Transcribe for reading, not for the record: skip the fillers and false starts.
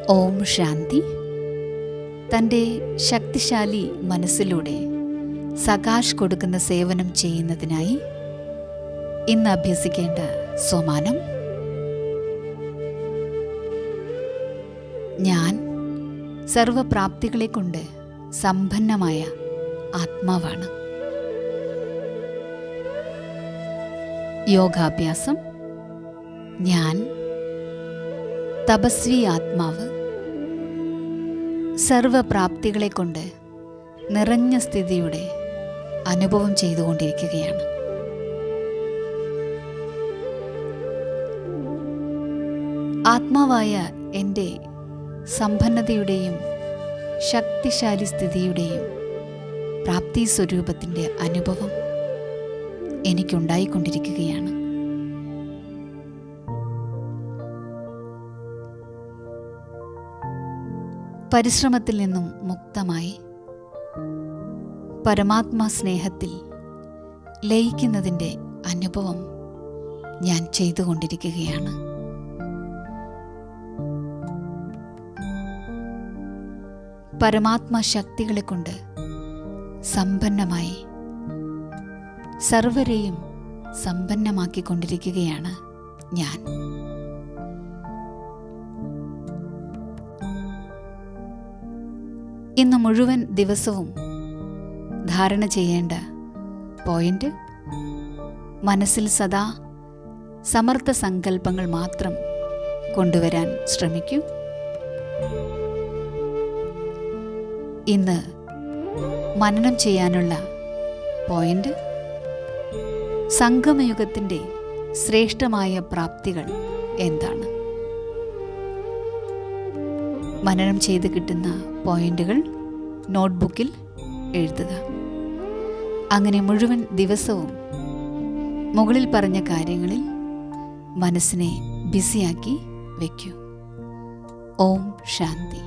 ഓം ശാന്തി. തൻ്റെ ശക്തിശാലി മനസ്സിലൂടെ സകാശ് കൊടുക്കുന്ന സേവനം ചെയ്യുന്നതിനായി ഇന്ന് അഭ്യസിക്കേണ്ട സോമാനം: ഞാൻ സർവപ്രാപ്തികളെ കൊണ്ട് സമ്പന്നമായ ആത്മാവാണ്. യോഗാഭ്യാസം: ഞാൻ തപസ്വി ആത്മാവ് സർവപ്രാപ്തികളെ കൊണ്ട് നിറഞ്ഞ സ്ഥിതിയുടെ അനുഭവം ചെയ്തുകൊണ്ടിരിക്കുകയാണ്. ആത്മാവായ എൻ്റെ സമ്പന്നതയുടെയും ശക്തിശാലി സ്ഥിതിയുടെയും പ്രാപ്തി സ്വരൂപത്തിൻ്റെ അനുഭവം എനിക്കുണ്ടായിക്കൊണ്ടിരിക്കുകയാണ്. പരിശ്രമത്തിൽ നിന്നും മുക്തമായി പരമാത്മാ സ്നേഹത്തിൽ ലയിക്കുന്നതിൻ്റെ അനുഭവം ഞാൻ ചെയ്തുകൊണ്ടിരിക്കുകയാണ്. പരമാത്മാ ശക്തികളെ കൊണ്ട് സമ്പന്നമായി സർവരെയും സമ്പന്നമാക്കിക്കൊണ്ടിരിക്കുകയാണ് ഞാൻ. ഇന്ന് മുഴുവൻ ദിവസവും ധാരണ ചെയ്യേണ്ട പോയിന്റ്: മനസ്സിൽ സദാ സമർത്ഥ സങ്കല്പങ്ങൾ മാത്രം കൊണ്ടുവരാൻ ശ്രമിക്കൂ. ഇന്ന് മനനം ചെയ്യാനുള്ള പോയിന്റ്: സംഗമയുഗത്തിൻ്റെ ശ്രേഷ്ഠമായ പ്രാപ്തികൾ എന്താണ്? മനനം ചെയ്ത് കിട്ടുന്ന പോയിന്റുകൾ നോട്ട്ബുക്കിൽ എഴുതുക. അങ്ങനെ മുഴുവൻ ദിവസവും മുകളിൽ പറഞ്ഞ കാര്യങ്ങളിൽ മനസ്സിനെ ബിസിയാക്കി വയ്ക്കൂ. ഓം ശാന്തി.